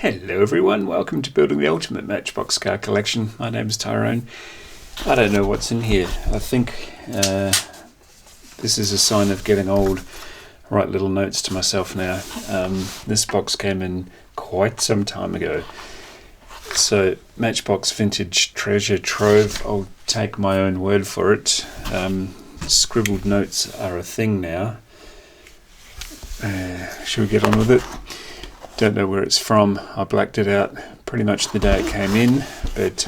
Hello everyone, welcome to building the ultimate Matchbox car collection. My name is Tyrone. I don't know what's in here. I think this is a sign of getting old. I write little notes to myself now. This box came in quite some time ago. So Matchbox Vintage Treasure Trove, I'll take my own word for it. Scribbled notes are a thing now. Should we get on with it? Don't know where it's from. I blacked it out pretty much the day it came in, but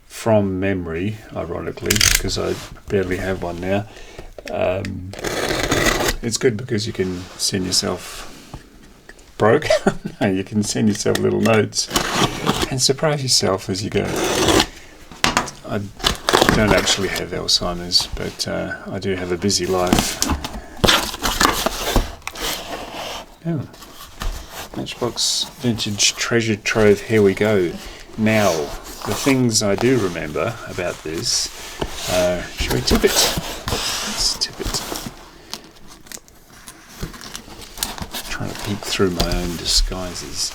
from memory, ironically, because I barely have one now. It's good because you can send yourself broke. No, you can send yourself little notes and surprise yourself as you go. I don't actually have Alzheimer's, but I do have a busy life. Oh. Matchbox Vintage Treasure Trove, here we go. Now, the things I do remember about this, shall we tip it? Let's tip it. Trying to peek through my own disguises.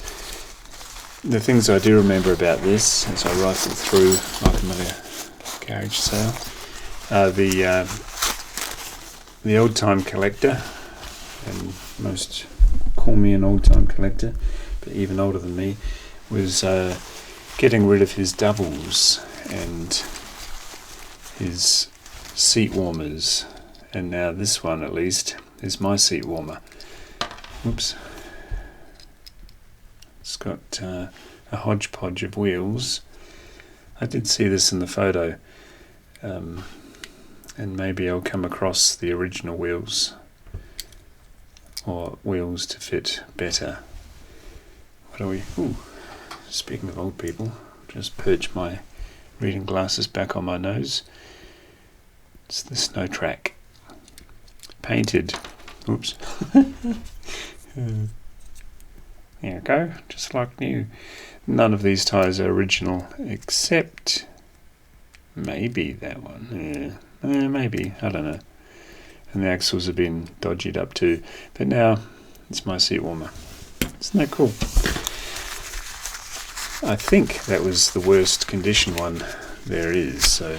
The things I do remember about this, as I rifle through like I'm at a garage sale, are the old-time collector, and most call me an old-time collector, but even older than me, was getting rid of his doubles and his seat warmers, and now this one at least is my seat warmer. Whoops. It's got a hodgepodge of wheels. I did see this in the photo, and maybe I'll come across the original wheels, or wheels to fit better. What are we? Ooh, speaking of old people, just perch my reading glasses back on my nose. It's the snow track. Painted. Oops. There you go, just like new. None of these tyres are original, except maybe that one. Maybe, I don't know. And the axles have been dodged up too. But now it's my seat warmer. Isn't that cool? I think that was the worst condition one there is, so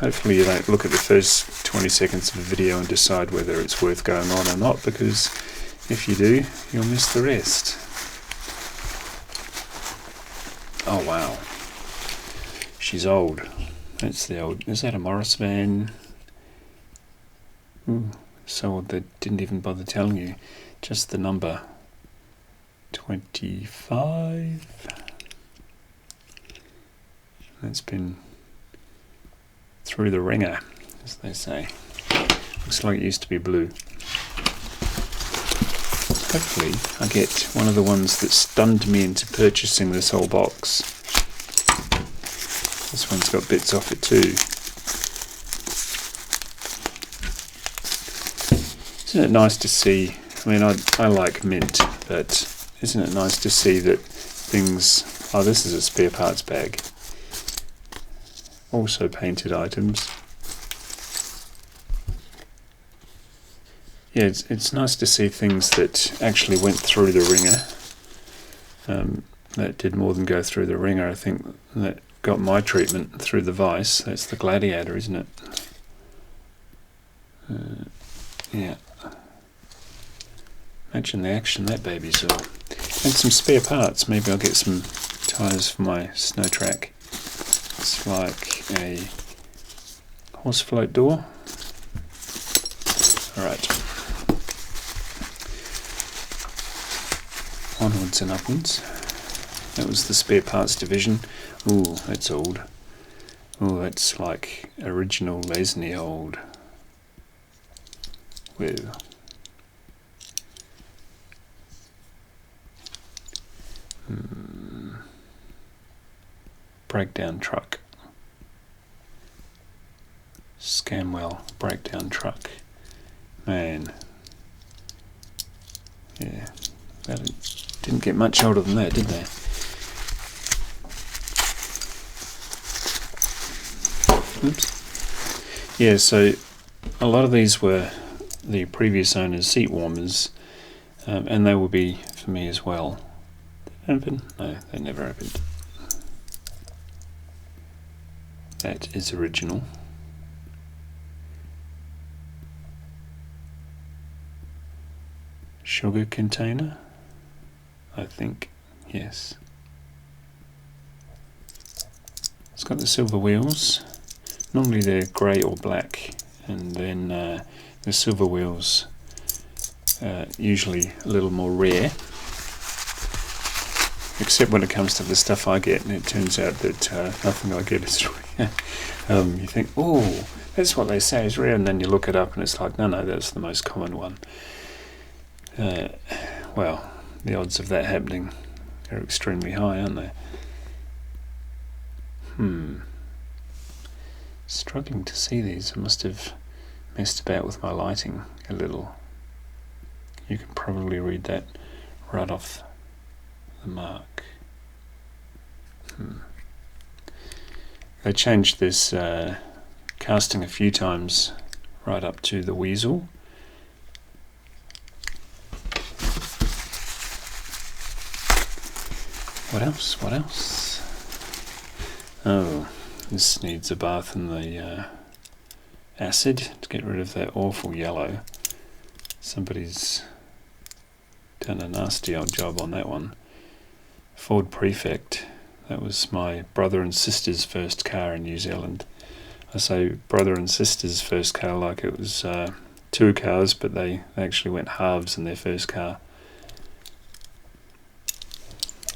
hopefully you don't look at the first 20 seconds of the video and decide whether it's worth going on or not, because if you do, you'll miss the rest. Oh wow. She's old. That's the old... Is that a Morris van? Ooh, so old they didn't even bother telling you. Just the number 25. That's been through the ringer, as they say. Looks like it used to be blue. Hopefully I get one of the ones that stunned me into purchasing this whole box. This one's got bits off it too. Isn't it nice to see, I mean, I like mint, but isn't it nice to see that things, oh, this is a spare parts bag, also painted items. Yeah, it's nice to see things that actually went through the ringer, that did more than go through the ringer. I think that got my treatment through the vice. That's the Gladiator, isn't it? Yeah. Imagine the action that baby saw. And some spare parts. Maybe I'll get some tyres for my snow track. It's like a horse float door. Alright. Onwards and upwards. That was the spare parts division. Ooh, that's old. Ooh, that's like original Lesney old. Whoa. Breakdown truck. Scamwell breakdown truck. Man. Yeah. That didn't get much older than that, did they? Oops. Yeah, so a lot of these were the previous owner's seat warmers, and they will be for me as well. Open? No, they never opened. That is original. Sugar container? I think, yes. It's got the silver wheels. Normally they're grey or black, and then the silver wheels are usually a little more rare. Except when it comes to the stuff I get, and it turns out that nothing I get is rare. You think, oh, that's what they say is rare, and then you look it up and it's like, no, that's the most common one. Well, the odds of that happening are extremely high, aren't they? Struggling to see these. I must have messed about with my lighting a little. You can probably read that right off the mark. They changed this casting a few times right up to the weasel. What else? Oh, this needs a bath in the acid to get rid of that awful yellow. Somebody's done a nasty old job on that one. Ford Prefect. That was my brother and sister's first car in New Zealand. I say brother and sister's first car like it was two cars, but they actually went halves in their first car.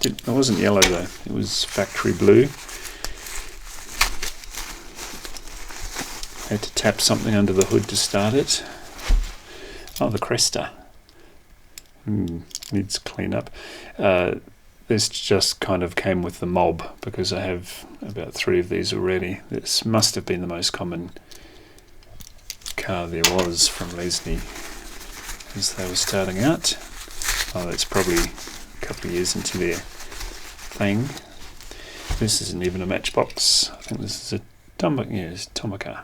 It wasn't yellow though, it was factory blue. I had to tap something under the hood to start it. Oh, the Cresta. Needs clean up. This just kind of came with the mob because I have about 3 of these already. This must have been the most common car there was from Lesney as they were starting out. Oh, that's probably a couple of years into their thing. This isn't even a Matchbox. I think this is a Tomica.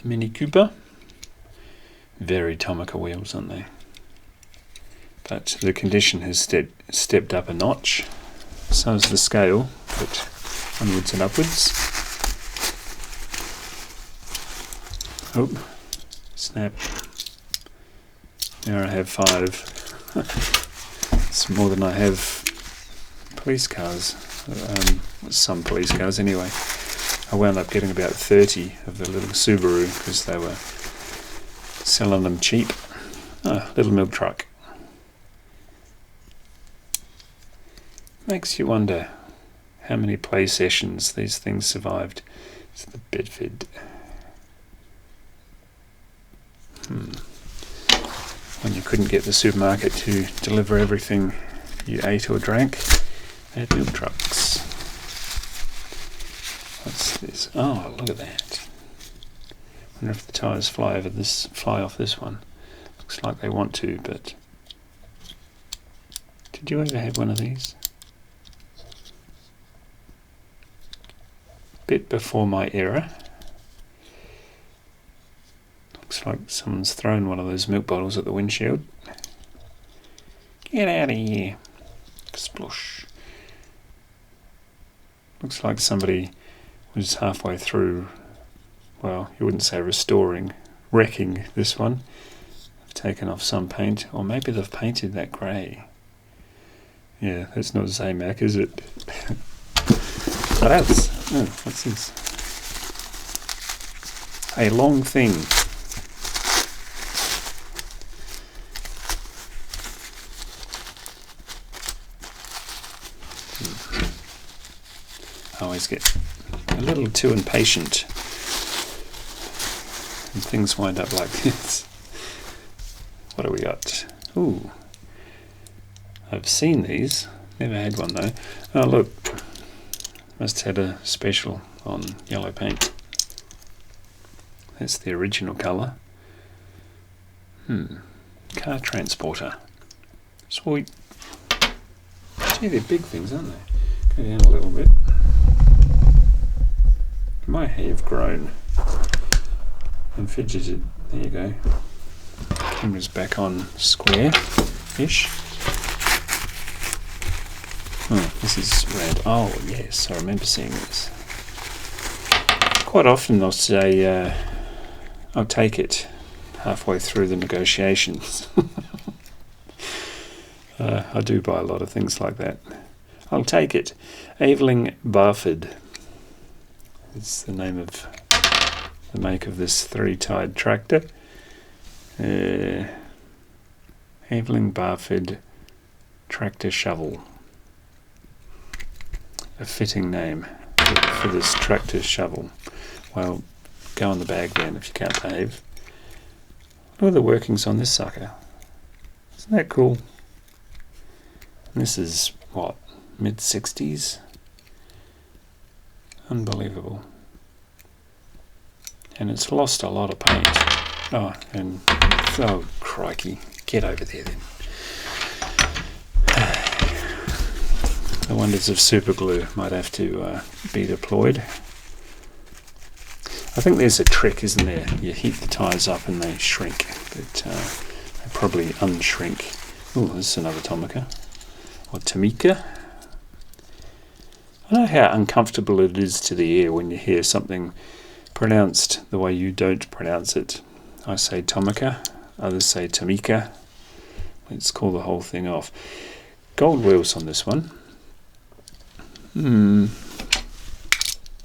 The Mini Cooper. Very Tomica wheels, aren't they? But the condition has stepped up a notch. So has the scale, but onwards and upwards. Oh, snap. There I have 5. It's more than I have police cars. Some police cars anyway. I wound up getting about 30 of the little Subaru because they were selling them cheap. Oh, little milk truck. Makes you wonder how many play sessions these things survived. It's the Bedford. When you couldn't get the supermarket to deliver everything you ate or drank, they had milk trucks. What's this? Oh, look at that. I wonder if the tyres fly off this one. Looks like they want to, but did you ever have one of these? Bit before my era. Looks like someone's thrown one of those milk bottles at the windshield. Get out of here. Splosh. Looks like somebody was halfway through, well, you wouldn't say wrecking this one. They've taken off some paint, or maybe they've painted that grey. Yeah, that's not Zamac, is it? What else? Oh, what's this? A long thing. I always get a little too impatient and things wind up like this. What do we got? Ooh, I've seen these, never had one though. Oh look, must have had a special on yellow paint. That's the original colour. Car transporter. Sweet. Gee, they're big things, aren't they? Go down a little bit. My hair have grown and fidgeted. There you go. Camera's back on square-ish. Oh, this is red. Oh, yes, I remember seeing this. Quite often they'll say, I'll take it halfway through the negotiations. I do buy a lot of things like that. I'll take it. Aveling Barford is the name of the make of this 3-tied tractor. Aveling Barford tractor shovel. A fitting name for this tractor shovel. Well, go on the bag then if you can't behave. Look at the workings on this sucker. Isn't that cool? This is, what, mid-60s? Unbelievable. And it's lost a lot of paint. Oh, crikey. Get over there then. The wonders of super glue might have to be deployed. I think there's a trick, isn't there? You heat the tyres up and they shrink, but they probably unshrink. Oh, this is another Tomica. Or Tomica. I know how uncomfortable it is to the ear when you hear something pronounced the way you don't pronounce it. I say Tomica, others say Tomica. Let's call the whole thing off. Gold wheels on this one. Are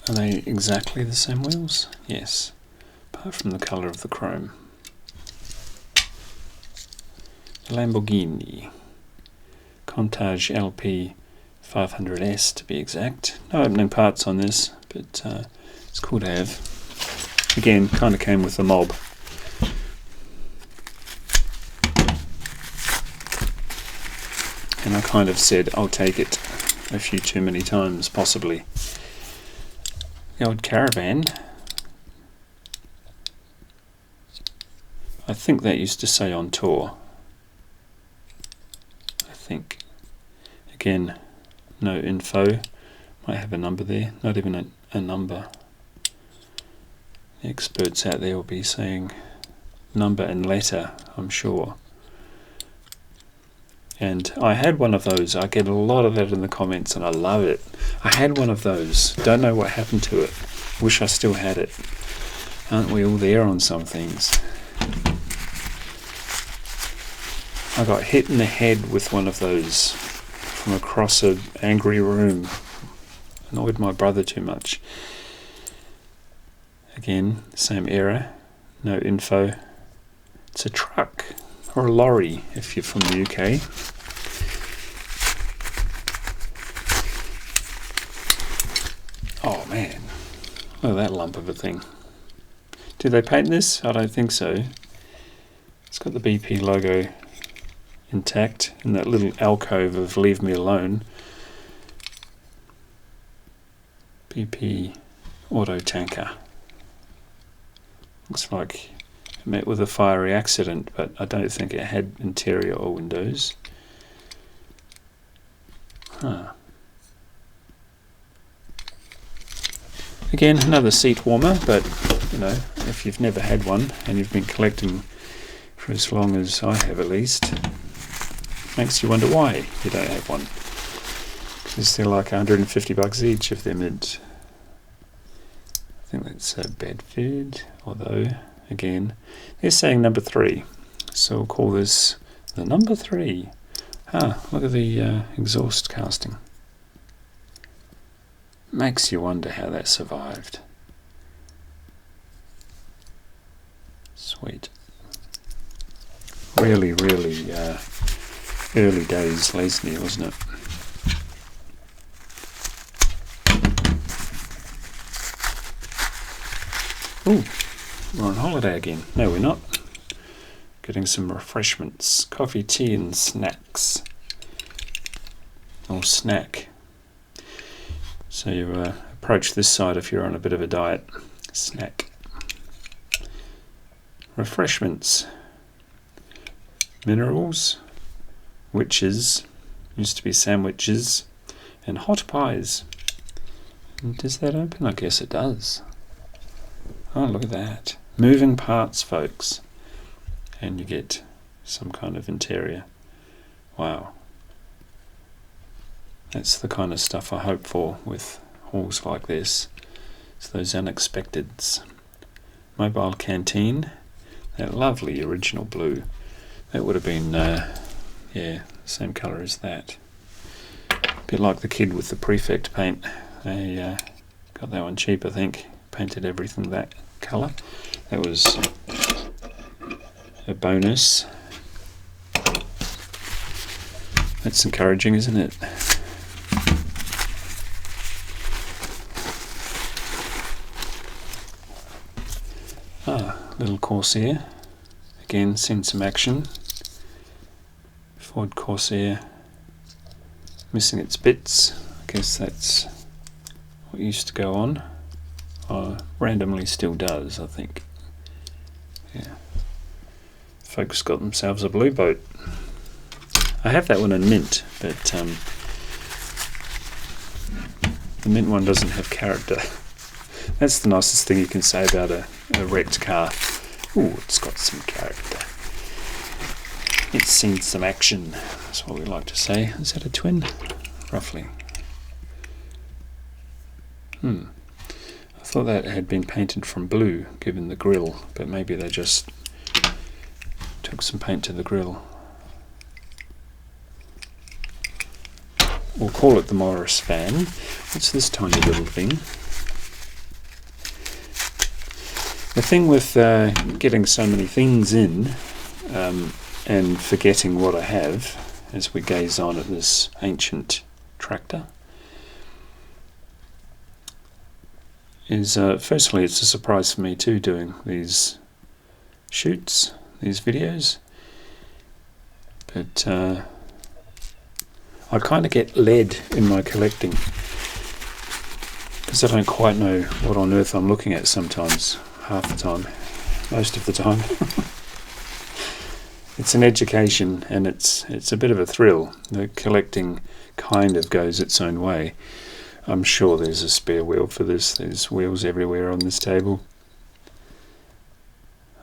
they exactly the same wheels? Yes, apart from the colour of the chrome. Lamborghini Countach LP 500S to be exact. No opening parts on this, but it's cool to have. Again, kind of came with the mob. And I kind of said I'll take it a few too many times, possibly. The old Caravan. I think that used to say on tour. I think. Again, no info. Might have a number there. Not even a number. The experts out there will be saying number and letter, I'm sure. And I had one of those. I get a lot of that in the comments and I love it. I had one of those. Don't know what happened to it. Wish I still had it. Aren't we all there on some things? I got hit in the head with one of those from across an angry room. Annoyed my brother too much. Again, same error. No info. It's a truck. Or a lorry if you're from the UK. Oh man, look at that lump of a thing. Did they paint this? I don't think so. It's got the BP logo intact in that little alcove of leave me alone. BP auto tanker. Looks like met with a fiery accident, but I don't think it had interior or windows. Again, another seat warmer, but you know, if you've never had one and you've been collecting for as long as I have at least, makes you wonder why you don't have one. Because they're like $150 each if they're mint. I think that's Bedford, although again, they're saying number 3, so we'll call this the number 3. Look at the exhaust casting. Makes you wonder how that survived. Sweet. Really early days Lesney, wasn't it? Ooh. We're on holiday again. No, we're not. Getting some refreshments. Coffee, tea and snacks. Or snack. So you approach this side if you're on a bit of a diet. Snack. Refreshments. Minerals. Witches. Used to be sandwiches. And hot pies. And does that open? I guess it does. Oh, look at that. Moving parts, folks. And you get some kind of interior. Wow. That's the kind of stuff I hope for with hauls like this. It's those unexpecteds. Mobile canteen, that lovely original blue. That would have been, yeah, same colour as that. A bit like the kid with the prefect paint. They got that one cheap, I think. Painted everything that colour. That was a bonus. That's encouraging, isn't it? Little Corsair. Again, seen some action. Ford Corsair missing its bits. I guess that's what used to go on. Randomly still does, I think. Yeah. Folks got themselves a blue boat. I have that one in mint, but the mint one doesn't have character. That's the nicest thing you can say about a wrecked car. Ooh, it's got some character. It's seen some action. That's what we like to say. Is that a twin? Roughly. I thought that had been painted from blue, given the grille, but maybe they just took some paint to the grille. We'll call it the Morris van. What's this tiny little thing? The thing with getting so many things in and forgetting what I have as we gaze on at this ancient tractor is, firstly, it's a surprise for me too, doing these shoots, these videos. But I kind of get led in my collecting because I don't quite know what on earth I'm looking at sometimes. Half the time, most of the time. It's an education, and it's a bit of a thrill. The collecting kind of goes its own way. I'm sure there's a spare wheel for this. There's wheels everywhere on this table.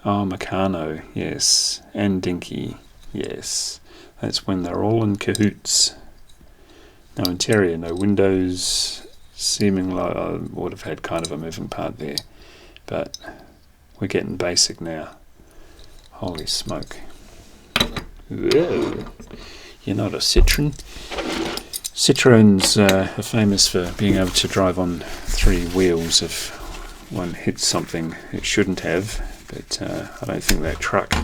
Oh, Meccano, yes, and Dinky, yes. That's when they're all in cahoots. No interior, no windows. Seemingly, I would have had kind of a moving part there. But we're getting basic now. Holy smoke. Whoa. You're not a Citroen. Citroens are famous for being able to drive on three wheels if one hits something it shouldn't have, but I don't think that truck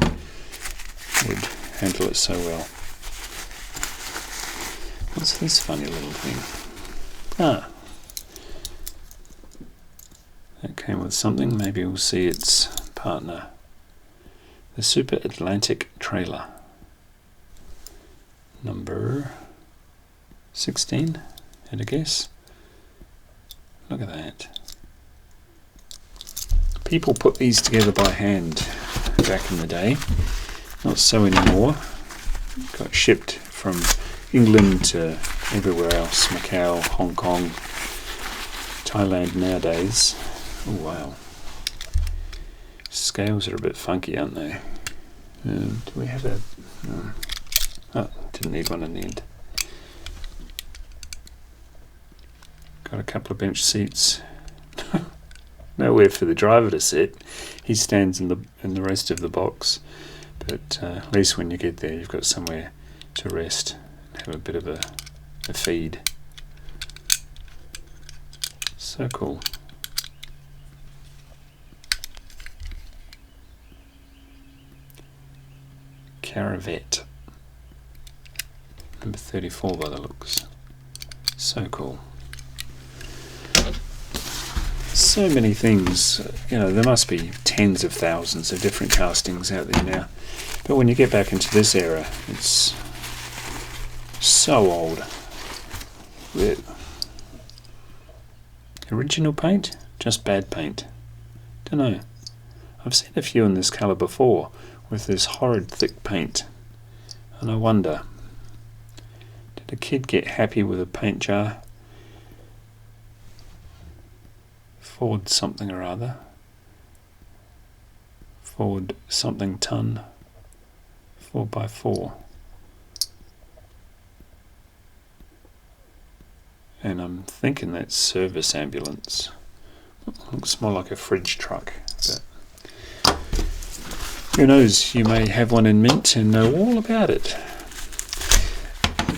would handle it so well. What's this funny little thing? That came with something. Maybe we'll see its partner. The Super Atlantic trailer. Number 16, I'd guess. Look at that. People put these together by hand back in the day. Not so anymore. Got shipped from England to everywhere else. Macau, Hong Kong, Thailand nowadays. Oh wow. Scales are a bit funky, aren't they? Do we have a... Oh, didn't need one in the end. Got a couple of bench seats. Nowhere for the driver to sit. He stands in the rest of the box. But at least when you get there, you've got somewhere to rest and have a bit of a feed. So cool. Caravette. Number 34 by the looks. So cool. So many things, there must be tens of thousands of different castings out there now. But when you get back into this era, it's so old. Original paint? Just bad paint? Don't know. I've seen a few in this colour before, with this horrid thick paint. And I wonder, did a kid get happy with a paint jar? Ford something or other. Ford something ton. 4x4. and I'm thinking that's service ambulance. Looks more like a fridge truck, but who knows, you may have one in mint and know all about it.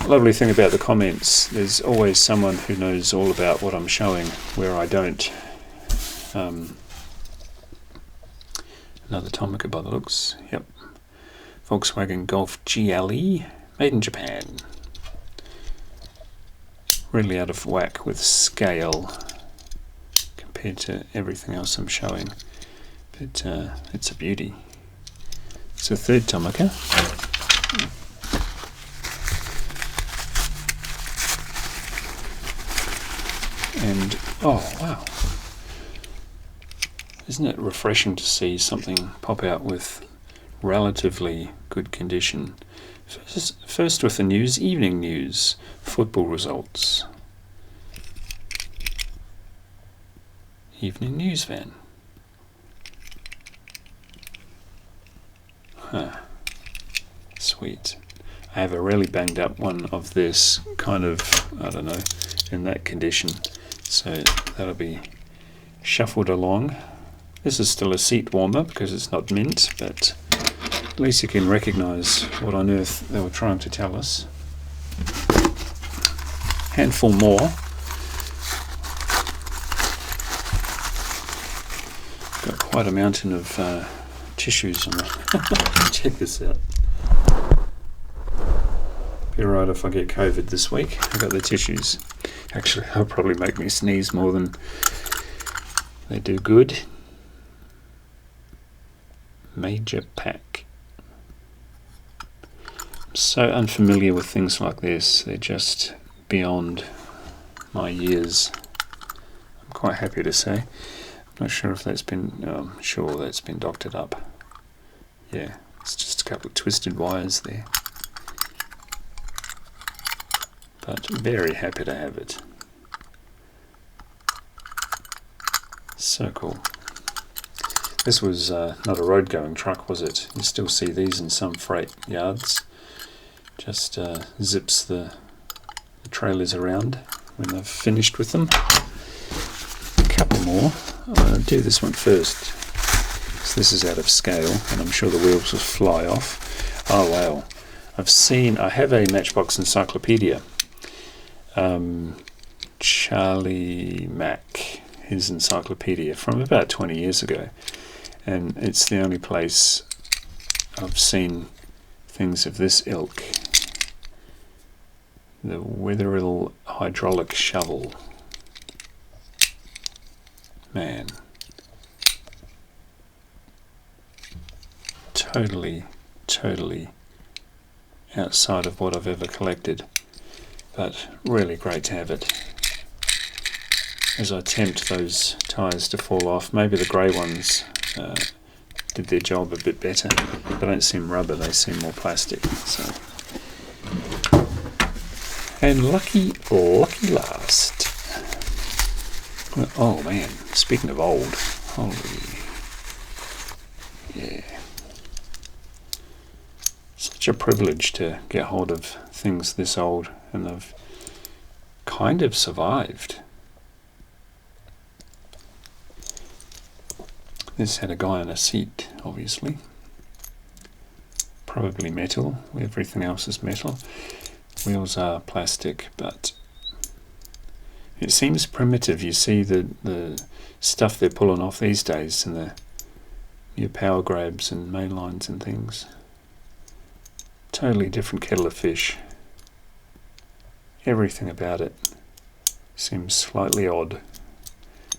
Lovely thing about the comments, there's always someone who knows all about what I'm showing where I don't. Another Tomica by the looks. Yep. Volkswagen Golf GLE, made in Japan. Really out of whack with scale compared to everything else I'm showing, but it's a beauty. It's a third Tomica. And oh wow, isn't it refreshing to see something pop out with relatively good condition? First with the news, evening news, football results. Evening news van. Huh. Sweet. I have a really banged up one of this kind of, I don't know, in that condition. So that'll be shuffled along. This is still a seat warmer because it's not mint, but at least you can recognize what on earth they were trying to tell us. Handful more. Got quite a mountain of tissues on it. Check this out. Be right if I get COVID this week. I got the tissues. Actually, they'll probably make me sneeze more than they do good. Major pack. I'm so unfamiliar with things like this. They're just beyond my years. I'm quite happy to say. I'm not sure if that's been, I'm sure that's been doctored up. Yeah, it's just a couple of twisted wires there. But very happy to have it. So cool. This was not a road-going truck, was it? You still see these in some freight yards. Just zips the trailers around when they've finished with them. A couple more. I'll do this one first. So this is out of scale, and I'm sure the wheels will fly off. Oh wow! I have a Matchbox encyclopedia. Charlie Mack, his encyclopedia from about 20 years ago. And it's the only place I've seen things of this ilk. The Wetherill hydraulic shovel. Man. Totally outside of what I've ever collected. But really great to have it. As I tempt those tyres to fall off, maybe the grey ones did their job a bit better. They don't seem rubber, they seem more plastic. So, and lucky last. Oh man, speaking of old, holy, yeah. Such a privilege to get hold of things this old, and they've kind of survived. This had a guy on a seat, obviously. Probably metal. Everything else is metal. Wheels are plastic, but it seems primitive. You see the stuff they're pulling off these days, and the new power grabs and main lines and things. Totally different kettle of fish. Everything about it seems slightly odd,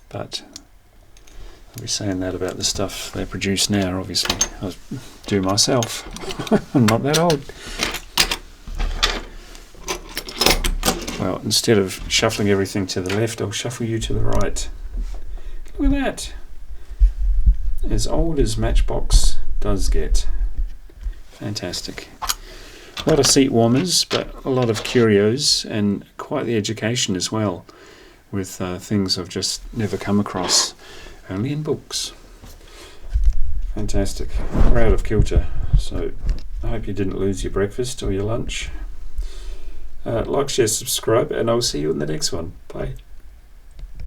but I'll be saying that about the stuff they produce now, obviously. I do myself. I'm not that old. Well, instead of shuffling everything to the left, I'll shuffle you to the right. Look at that. As old as Matchbox does get. Fantastic. A lot of seat warmers, but a lot of curios, and quite the education as well, with things I've just never come across, only in books. Fantastic. We're out of kilter, so I hope you didn't lose your breakfast or your lunch. Like, share, subscribe, and I'll see you in the next one. Bye.